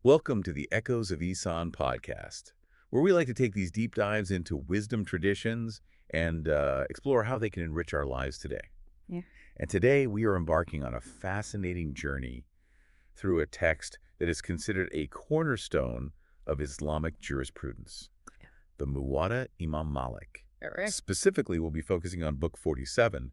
Welcome to the Echoes of Ihsan podcast, where we like to take these deep dives into wisdom traditions and explore how they can enrich our lives today. Yeah. And today we are embarking on a fascinating journey through a text that is considered a cornerstone of Islamic jurisprudence, the Muwatta Imam Malik. Correct. Specifically, we'll be focusing on Book 47,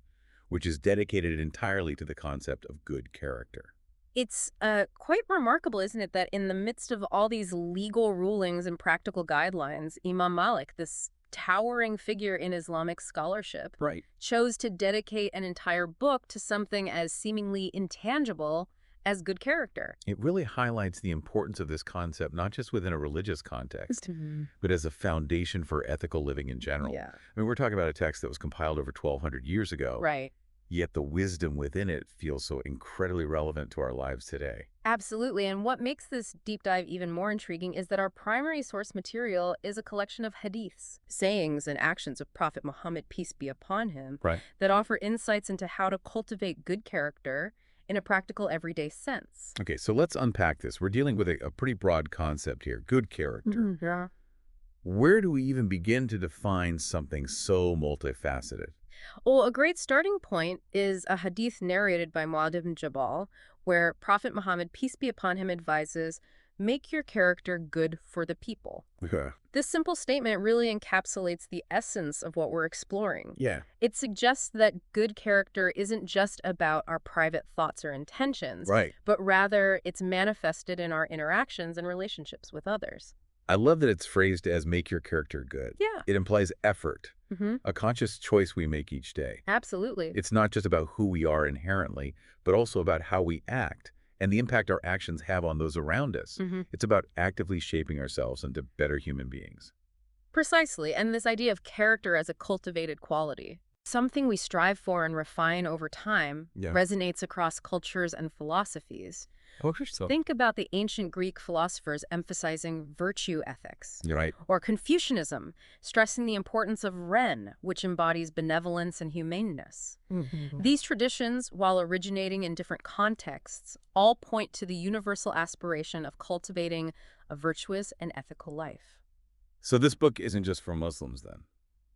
which is dedicated entirely to the concept of good character. It's quite remarkable, isn't it, that in the midst of all these legal rulings and practical guidelines, Imam Malik, this towering figure in Islamic scholarship, Right. chose to dedicate an entire book to something as seemingly intangible as good character. It really highlights the importance of this concept, not just within a religious context, but as a foundation for ethical living in general. Yeah. I mean, we're talking about a text that was compiled over 1,200 years ago, Right. yet the wisdom within it feels so incredibly relevant to our lives today. Absolutely. And what makes this deep dive even more intriguing is that our primary source material is a collection of hadiths, sayings and actions of Prophet Muhammad, peace be upon him, Right. that offer insights into how to cultivate good character in a practical, everyday sense. Okay, so let's unpack this. We're dealing with a pretty broad concept here, good character. Yeah. Where do we even begin to define something so multifaceted? Well, a great starting point is a hadith narrated by Mu'adh ibn Jabal, where Prophet Muhammad, peace be upon him, advises, make your character good for the people. Okay. This simple statement really encapsulates the essence of what we're exploring. Yeah. It suggests that good character isn't just about our private thoughts or intentions, Right. but rather it's manifested in our interactions and relationships with others. I love that it's phrased as make your character good. Yeah. It implies effort, Mm-hmm. a conscious choice we make each day. Absolutely. It's not just about who we are inherently, but also about how we act and the impact our actions have on those around us. Mm-hmm. It's about actively shaping ourselves into better human beings. Precisely. And this idea of character as a cultivated quality, something we strive for and refine over time, Yeah. resonates across cultures and philosophies. Oh, so. Think about the ancient Greek philosophers emphasizing virtue ethics, You're right. or Confucianism, stressing the importance of Ren, which embodies benevolence and humaneness. These traditions, while originating in different contexts, all point to the universal aspiration of cultivating a virtuous and ethical life. So this book isn't just for Muslims then?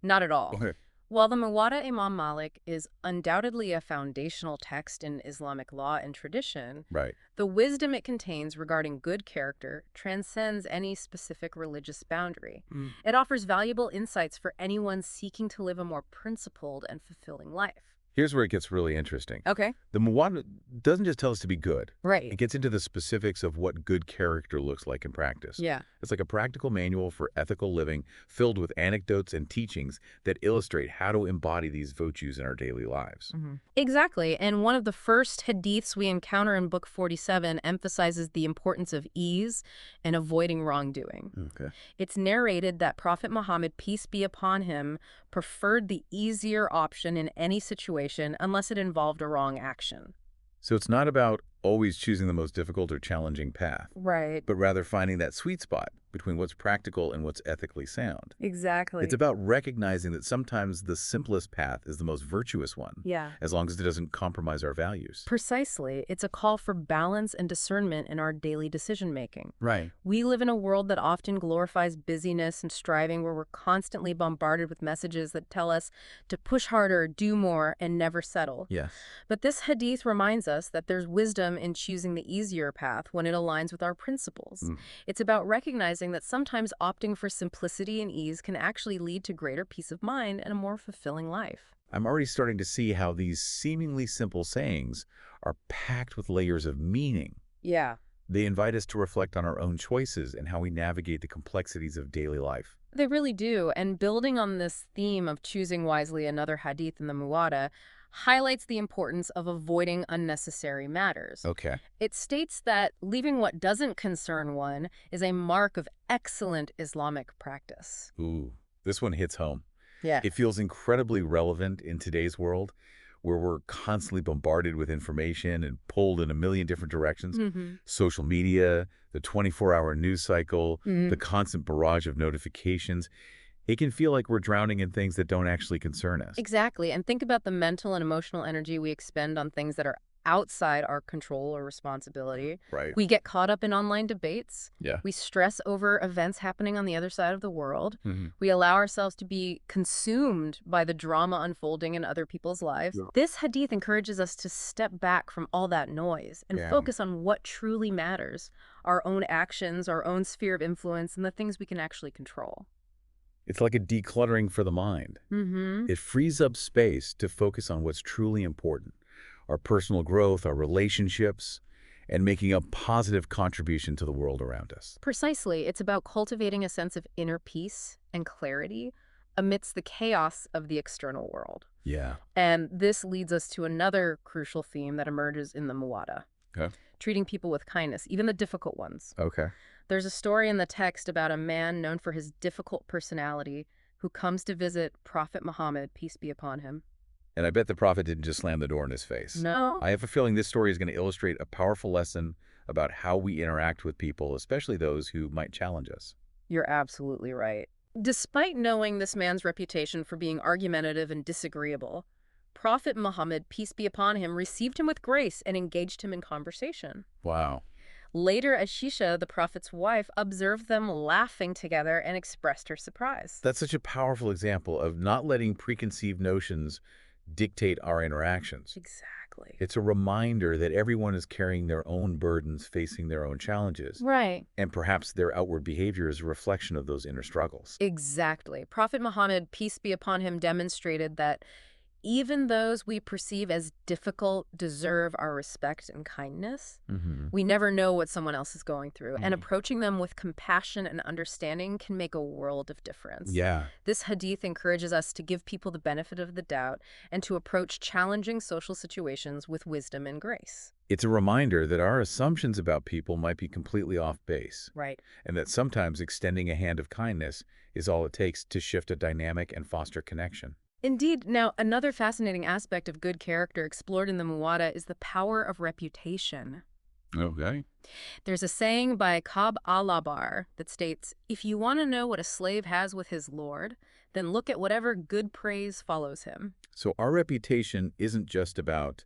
Not at all. Okay. While the Muwatta Imam Malik is undoubtedly a foundational text in Islamic law and tradition, Right. the wisdom it contains regarding good character transcends any specific religious boundary. It offers valuable insights for anyone seeking to live a more principled and fulfilling life. Here's where it gets really interesting. Okay. The Muwatta doesn't just tell us to be good. Right. It gets into the specifics of what good character looks like in practice. Yeah. It's like a practical manual for ethical living filled with anecdotes and teachings that illustrate how to embody these virtues in our daily lives. Exactly. And one of the first hadiths we encounter in Book 47 emphasizes the importance of ease and avoiding wrongdoing. Okay. It's narrated that Prophet Muhammad, peace be upon him, preferred the easier option in any situation unless it involved a wrong action. So it's not about always choosing the most difficult or challenging path, Right. but rather finding that sweet spot between what's practical and what's ethically sound. Exactly. It's about recognizing that sometimes the simplest path is the most virtuous one, Yeah. as long as it doesn't compromise our values. Precisely. It's a call for balance and discernment in our daily decision-making. Right. We live in a world that often glorifies busyness and striving, where we're constantly bombarded with messages that tell us to push harder, do more, and never settle. Yes. But this hadith reminds us that there's wisdom in choosing the easier path when it aligns with our principles. It's about recognizing that sometimes opting for simplicity and ease can actually lead to greater peace of mind and a more fulfilling life. I'm already starting to see how these seemingly simple sayings are packed with layers of meaning. Yeah. They invite us to reflect on our own choices and how we navigate the complexities of daily life. They really do. And building on this theme of choosing wisely, another hadith in the Muwatta highlights the importance of avoiding unnecessary matters. Okay. It states that leaving what doesn't concern one is a mark of excellent Islamic practice. Ooh, this one hits home. Yeah. It feels incredibly relevant in today's world, where we're constantly bombarded with information and pulled in a million different directions. Social media, the 24-hour news cycle, the constant barrage of notifications. It can feel like we're drowning in things that don't actually concern us. Exactly. And think about the mental and emotional energy we expend on things that are outside our control or responsibility. Right. We get caught up in online debates. Yeah. We stress over events happening on the other side of the world. Mm-hmm. We allow ourselves to be consumed by the drama unfolding in other people's lives. Yeah. This hadith encourages us to step back from all that noise and focus on what truly matters, our own actions, our own sphere of influence, and the things we can actually control. It's like a decluttering for the mind. Mm-hmm. It frees up space to focus on what's truly important, our personal growth, our relationships, and making a positive contribution to the world around us. Precisely. It's about cultivating a sense of inner peace and clarity amidst the chaos of the external world. Yeah. And this leads us to another crucial theme that emerges in the Muwatta. Okay. Treating people with kindness, even the difficult ones. Okay. There's a story in the text about a man known for his difficult personality who comes to visit Prophet Muhammad, peace be upon him. And I bet the prophet didn't just slam the door in his face. No. I have a feeling this story is going to illustrate a powerful lesson about how we interact with people, especially those who might challenge us. You're absolutely right. Despite knowing this man's reputation for being argumentative and disagreeable, Prophet Muhammad, peace be upon him, received him with grace and engaged him in conversation. Wow. Later, Ashisha, the prophet's wife, observed them laughing together and expressed her surprise. That's such a powerful example of not letting preconceived notions dictate our interactions. Exactly. It's a reminder that everyone is carrying their own burdens, facing their own challenges. Right. And perhaps their outward behavior is a reflection of those inner struggles. Exactly. Prophet Muhammad, peace be upon him, demonstrated that even those we perceive as difficult deserve our respect and kindness. Mm-hmm. We never know what someone else is going through, and approaching them with compassion and understanding can make a world of difference. Yeah. This hadith encourages us to give people the benefit of the doubt and to approach challenging social situations with wisdom and grace. It's a reminder that our assumptions about people might be completely off base. Right. And that sometimes extending a hand of kindness is all it takes to shift a dynamic and foster connection. Indeed. Now, another fascinating aspect of good character explored in the Muwatta is the power of reputation. Okay. There's a saying by Ka'b al-Ahbar that states, if you want to know what a slave has with his lord, then look at whatever good praise follows him. So our reputation isn't just about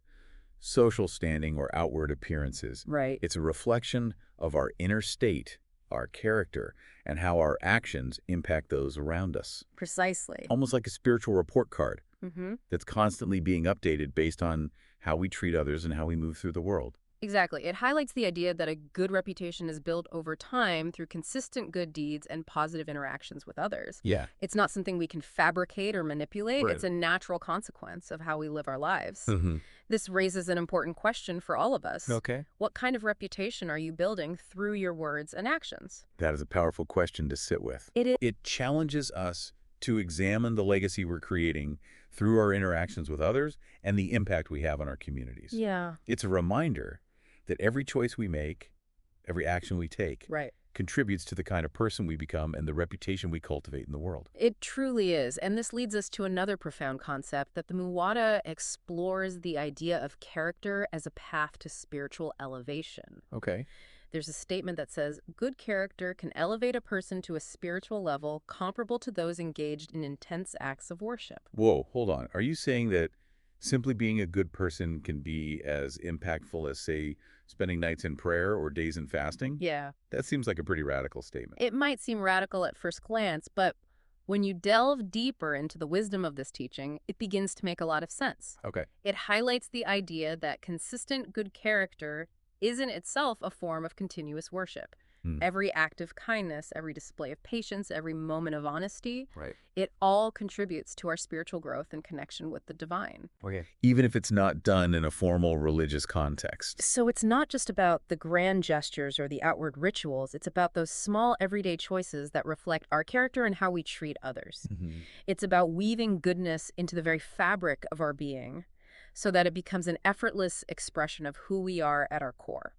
social standing or outward appearances. Right. It's a reflection of our inner state, our character, and how our actions impact those around us. Precisely. Almost like a spiritual report card Mm-hmm. that's constantly being updated based on how we treat others and how we move through the world. Exactly. It highlights the idea that a good reputation is built over time through consistent good deeds and positive interactions with others. Yeah. It's not something we can fabricate or manipulate. Right. It's a natural consequence of how we live our lives. Mm-hmm. This raises an important question for all of us. Okay. What kind of reputation are you building through your words and actions? That is a powerful question to sit with. It is. It challenges us to examine the legacy we're creating through our interactions with others and the impact we have on our communities. Yeah. It's a reminder that every choice we make, every action we take, Right. contributes to the kind of person we become and the reputation we cultivate in the world. It truly is. And this leads us to another profound concept, that the Muwatta explores the idea of character as a path to spiritual elevation. Okay. There's a statement that says, good character can elevate a person to a spiritual level comparable to those engaged in intense acts of worship. Whoa, hold on. Are you saying that simply being a good person can be as impactful as, say, spending nights in prayer or days in fasting? Yeah. That seems like a pretty radical statement. It might seem radical at first glance, but when you delve deeper into the wisdom of this teaching, it begins to make a lot of sense. Okay. It highlights the idea that consistent good character is in itself a form of continuous worship. Every act of kindness, every display of patience, every moment of honesty, Right. it all contributes to our spiritual growth and connection with the divine. Okay. Even if it's not done in a formal religious context. So it's not just about the grand gestures or the outward rituals. It's about those small everyday choices that reflect our character and how we treat others. Mm-hmm. It's about weaving goodness into the very fabric of our being so that it becomes an effortless expression of who we are at our core.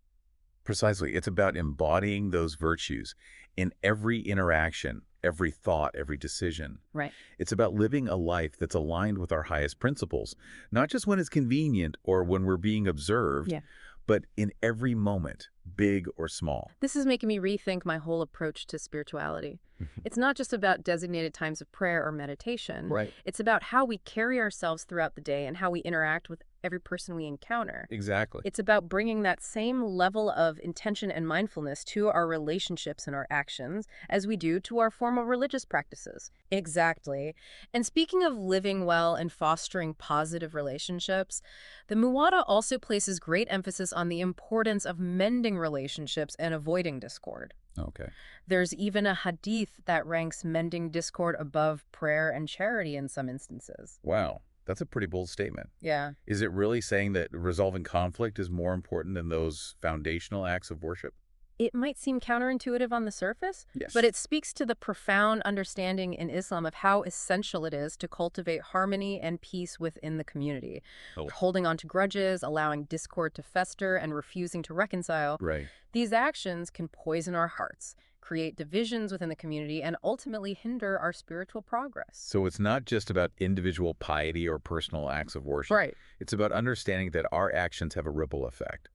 Precisely. It's about embodying those virtues in every interaction, every thought, every decision. Right. It's about living a life that's aligned with our highest principles, not just when it's convenient or when we're being observed, Yeah. but in every moment, big or small. This is making me rethink my whole approach to spirituality. It's not just about designated times of prayer or meditation. Right. It's about how we carry ourselves throughout the day and how we interact with every person we encounter. Exactly. It's about bringing that same level of intention and mindfulness to our relationships and our actions as we do to our formal religious practices. Exactly. And speaking of living well and fostering positive relationships, the Muwatta also places great emphasis on the importance of mending relationships and avoiding discord. Okay. There's even a hadith that ranks mending discord above prayer and charity in some instances. Wow. That's a pretty bold statement. Yeah. Is it really saying that resolving conflict is more important than those foundational acts of worship? It might seem counterintuitive on the surface, Yes. but it speaks to the profound understanding in Islam of how essential it is to cultivate harmony and peace within the community. Oh. Holding on to grudges, allowing discord to fester, and refusing to reconcile. Right. These actions can poison our hearts, create divisions within the community, and ultimately hinder our spiritual progress. So it's not just about individual piety or personal acts of worship. Right. It's about understanding that our actions have a ripple effect,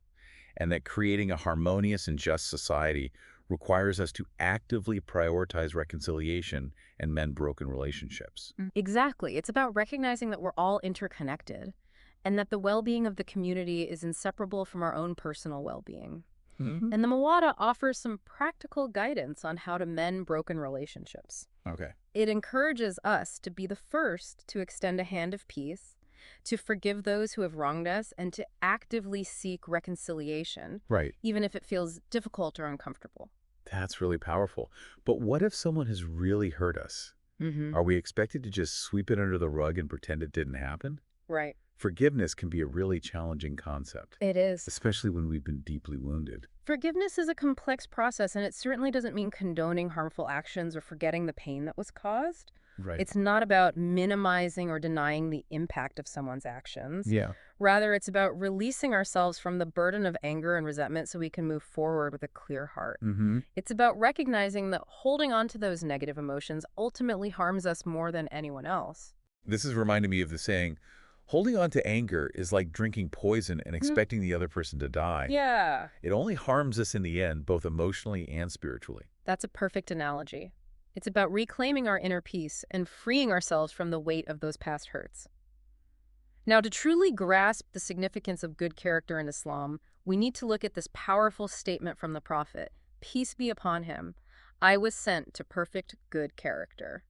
and that creating a harmonious and just society requires us to actively prioritize reconciliation and mend broken relationships. Exactly. It's about recognizing that we're all interconnected and that the well-being of the community is inseparable from our own personal well-being. And the Muwatta offers some practical guidance on how to mend broken relationships. Okay. It encourages us to be the first to extend a hand of peace, to forgive those who have wronged us, and to actively seek reconciliation, Right. even if it feels difficult or uncomfortable. That's really powerful. But what if someone has really hurt us? Are we expected to just sweep it under the rug and pretend it didn't happen? Right. Forgiveness can be a really challenging concept, It is. especially when we've been deeply wounded. Forgiveness is a complex process, and it certainly doesn't mean condoning harmful actions or forgetting the pain that was caused. Right. It's not about minimizing or denying the impact of someone's actions. Yeah. Rather, it's about releasing ourselves from the burden of anger and resentment so we can move forward with a clear heart. It's about recognizing that holding on to those negative emotions ultimately harms us more than anyone else. This is reminding me of the saying, holding on to anger is like drinking poison and expecting the other person to die. Yeah. It only harms us in the end, both emotionally and spiritually. That's a perfect analogy. It's about reclaiming our inner peace and freeing ourselves from the weight of those past hurts. Now, to truly grasp the significance of good character in Islam, we need to look at this powerful statement from the Prophet, peace be upon him. I was sent to perfect good character.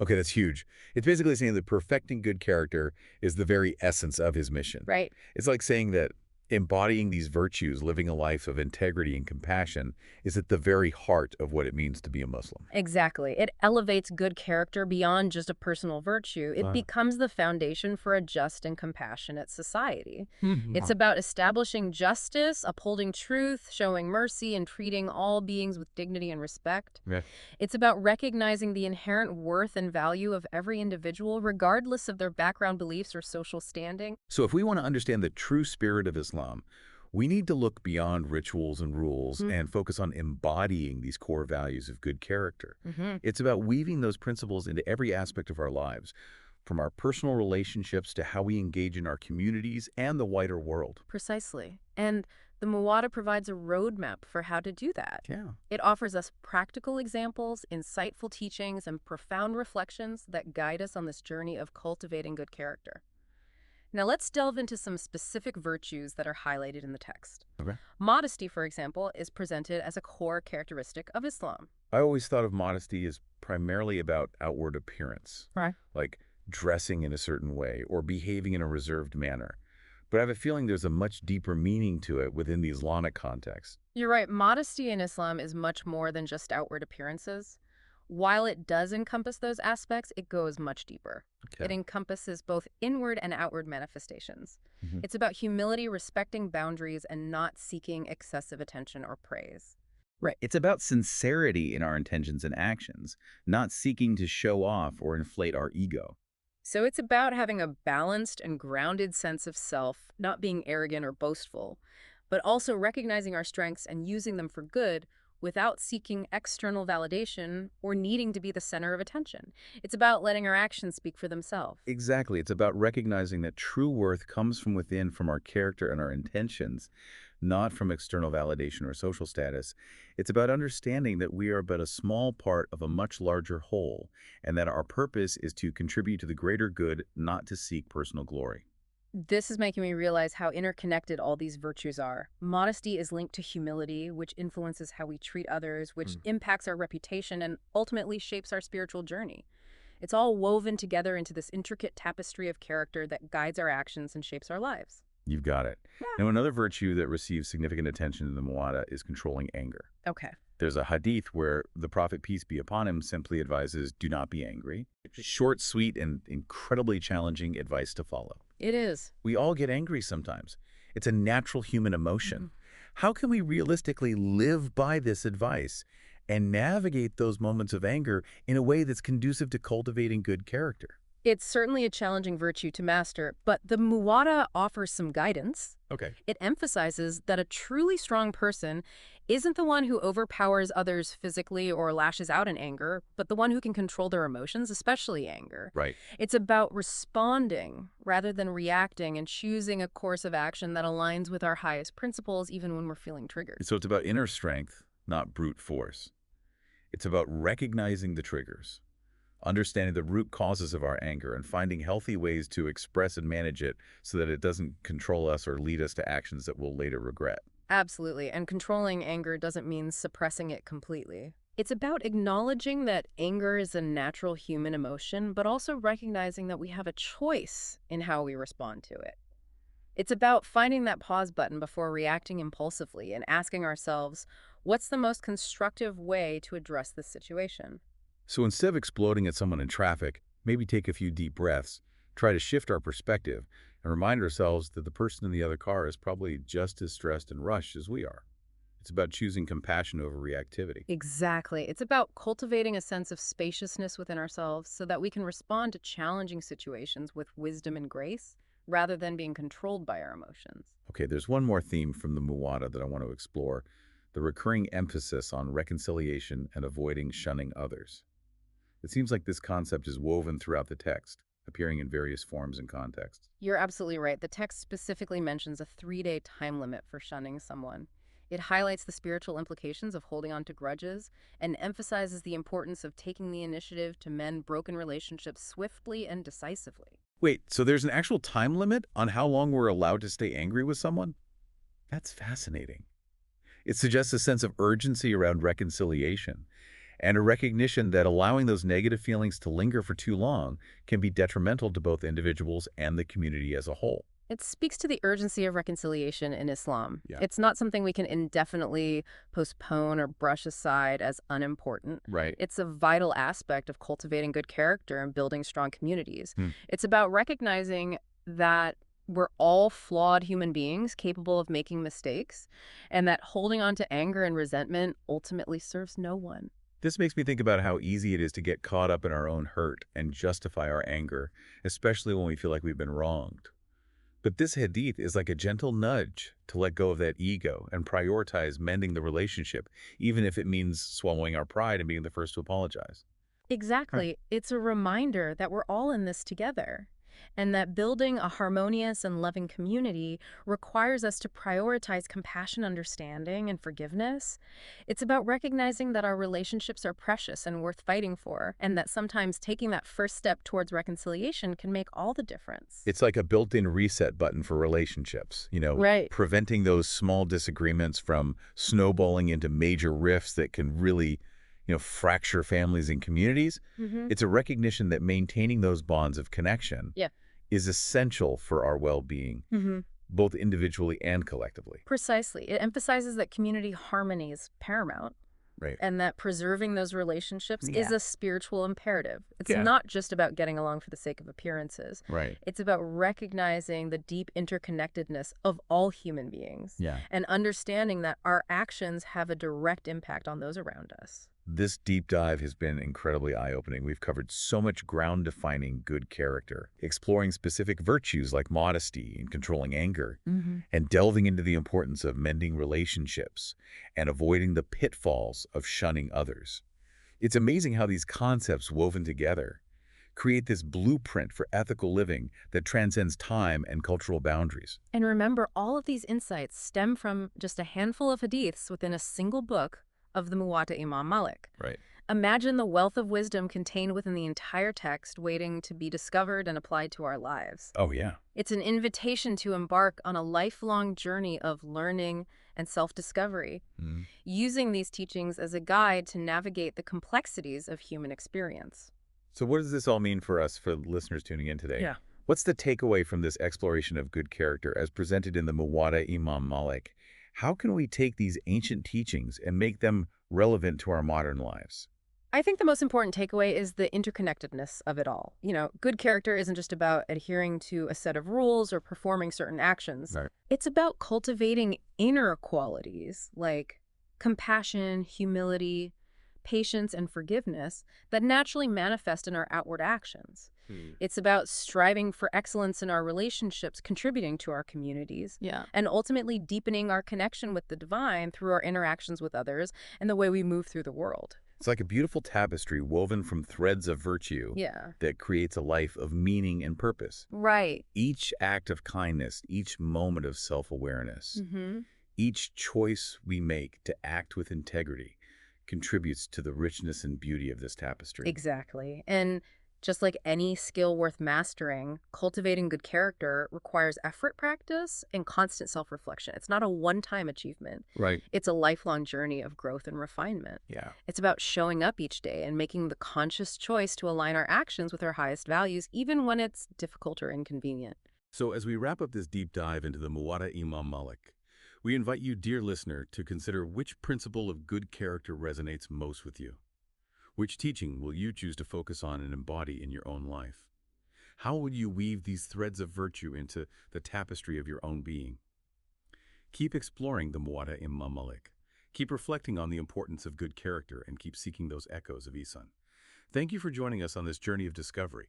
Okay, that's huge. It's basically saying that perfecting good character is the very essence of his mission. Right. It's like saying that embodying these virtues, living a life of integrity and compassion, is at the very heart of what it means to be a Muslim. Exactly. It elevates good character beyond just a personal virtue. It becomes the foundation for a just and compassionate society. It's about establishing justice, upholding truth, showing mercy, and treating all beings with dignity and respect. Yeah. It's about recognizing the inherent worth and value of every individual, regardless of their background beliefs or social standing. So if we want to understand the true spirit of Islam, we need to look beyond rituals and rules and focus on embodying these core values of good character. It's about weaving those principles into every aspect of our lives, from our personal relationships to how we engage in our communities and the wider world. Precisely. And the Muwatta provides a roadmap for how to do that. Yeah. It offers us practical examples, insightful teachings, and profound reflections that guide us on this journey of cultivating good character. Now let's delve into some specific virtues that are highlighted in the text. Okay. Modesty, for example, is presented as a core characteristic of Islam. I always thought of modesty as primarily about outward appearance, Right. like dressing in a certain way or behaving in a reserved manner. But I have a feeling there's a much deeper meaning to it within the Islamic context. You're right. Modesty in Islam is much more than just outward appearances. While it does encompass those aspects, it goes much deeper. Okay. It encompasses both inward and outward manifestations. It's about humility, respecting boundaries, and not seeking excessive attention or praise. Right. It's about sincerity in our intentions and actions, not seeking to show off or inflate our ego. So it's about having a balanced and grounded sense of self, not being arrogant or boastful, but also recognizing our strengths and using them for good without seeking external validation or needing to be the center of attention. It's about letting our actions speak for themselves. Exactly. It's about recognizing that true worth comes from within, from our character and our intentions, not from external validation or social status. It's about understanding that we are but a small part of a much larger whole, and that our purpose is to contribute to the greater good, not to seek personal glory. This is making me realize how interconnected all these virtues are. Modesty is linked to humility, which influences how we treat others, which impacts our reputation and ultimately shapes our spiritual journey. It's all woven together into this intricate tapestry of character that guides our actions and shapes our lives. You've got it. Now, another virtue that receives significant attention in the Muwatta is controlling anger. Okay. There's a hadith where the Prophet, peace be upon him, simply advises, do not be angry. Short, sweet, and incredibly challenging advice to follow. It is. We all get angry sometimes. It's a natural human emotion. How can we realistically live by this advice and navigate those moments of anger in a way that's conducive to cultivating good character? It's certainly a challenging virtue to master, but the Muwatta offers some guidance. Okay. It emphasizes that a truly strong person isn't the one who overpowers others physically or lashes out in anger, but the one who can control their emotions, especially anger. Right. It's about responding rather than reacting and choosing a course of action that aligns with our highest principles even when we're feeling triggered. So it's about inner strength, not brute force. It's about recognizing the triggers, understanding the root causes of our anger, and finding healthy ways to express and manage it so that it doesn't control us or lead us to actions that we'll later regret. Absolutely. And controlling anger doesn't mean suppressing it completely. It's about acknowledging that anger is a natural human emotion, but also recognizing that we have a choice in how we respond to it. It's about finding that pause button before reacting impulsively and asking ourselves, what's the most constructive way to address this situation? So instead of exploding at someone in traffic, maybe take a few deep breaths, try to shift our perspective, and remind ourselves that the person in the other car is probably just as stressed and rushed as we are. It's about choosing compassion over reactivity. Exactly. It's about cultivating a sense of spaciousness within ourselves so that we can respond to challenging situations with wisdom and grace rather than being controlled by our emotions. Okay, there's one more theme from the Muwatta that I want to explore, the recurring emphasis on reconciliation and avoiding shunning others. It seems like this concept is woven throughout the text, appearing in various forms and contexts. You're absolutely right. The text specifically mentions a 3-day time limit for shunning someone. It highlights the spiritual implications of holding on to grudges and emphasizes the importance of taking the initiative to mend broken relationships swiftly and decisively. Wait, so there's an actual time limit on how long we're allowed to stay angry with someone? That's fascinating. It suggests a sense of urgency around reconciliation and a recognition that allowing those negative feelings to linger for too long can be detrimental to both individuals and the community as a whole. It speaks to the urgency of reconciliation in Islam. Yeah. It's not something we can indefinitely postpone or brush aside as unimportant. Right. It's a vital aspect of cultivating good character and building strong communities. It's about recognizing that we're all flawed human beings capable of making mistakes, and that holding on to anger and resentment ultimately serves no one. This makes me think about how easy it is to get caught up in our own hurt and justify our anger, especially when we feel like we've been wronged. But this hadith is like a gentle nudge to let go of that ego and prioritize mending the relationship, even if it means swallowing our pride and being the first to apologize. Exactly. It's a reminder that we're all in this together, and that building a harmonious and loving community requires us to prioritize compassion, understanding, and forgiveness. It's about recognizing that our relationships are precious and worth fighting for, and that sometimes taking that first step towards reconciliation can make all the difference. It's like a built-in reset button for relationships, Right. preventing those small disagreements from snowballing into major rifts that can really fracture families and communities. It's a recognition that maintaining those bonds of connection is essential for our well-being, both individually and collectively. Precisely. It emphasizes that community harmony is paramount, Right. and that preserving those relationships is a spiritual imperative. It's Yeah. not just about getting along for the sake of appearances. Right. It's about recognizing the deep interconnectedness of all human beings and understanding that our actions have a direct impact on those around us. This deep dive has been incredibly eye-opening. We've covered so much ground defining good character, exploring specific virtues like modesty and controlling anger, and delving into the importance of mending relationships and avoiding the pitfalls of shunning others. It's amazing how these concepts woven together create this blueprint for ethical living that transcends time and cultural boundaries. And remember, all of these insights stem from just a handful of hadiths within a single book of the Muwatta Imam Malik. Right. Imagine the wealth of wisdom contained within the entire text waiting to be discovered and applied to our lives. Oh, yeah. It's an invitation to embark on a lifelong journey of learning and self-discovery, using these teachings as a guide to navigate the complexities of human experience. So what does this all mean for us, for listeners tuning in today? Yeah. What's the takeaway from this exploration of good character as presented in the Muwatta Imam Malik? How can we take these ancient teachings and make them relevant to our modern lives? I think the most important takeaway is the interconnectedness of it all. Good character isn't just about adhering to a set of rules or performing certain actions. Right. It's about cultivating inner qualities like compassion, humility, patience, and forgiveness that naturally manifest in our outward actions. It's about striving for excellence in our relationships, contributing to our communities, and ultimately deepening our connection with the divine through our interactions with others and the way we move through the world. It's like a beautiful tapestry woven from threads of virtue that creates a life of meaning and purpose. Right. Each act of kindness, each moment of self-awareness, each choice we make to act with integrity contributes to the richness and beauty of this tapestry. Exactly. And just like any skill worth mastering, cultivating good character requires effort, practice, and constant self-reflection. It's not a one-time achievement. Right. It's a lifelong journey of growth and refinement. Yeah. It's about showing up each day and making the conscious choice to align our actions with our highest values, even when it's difficult or inconvenient. So as we wrap up this deep dive into the Muwatta Imam Malik, we invite you, dear listener, to consider which principle of good character resonates most with you. Which teaching will you choose to focus on and embody in your own life? How will you weave these threads of virtue into the tapestry of your own being? Keep exploring the Muwatta Imam Malik. Keep reflecting on the importance of good character and keep seeking those echoes of Ihsan. Thank you for joining us on this journey of discovery.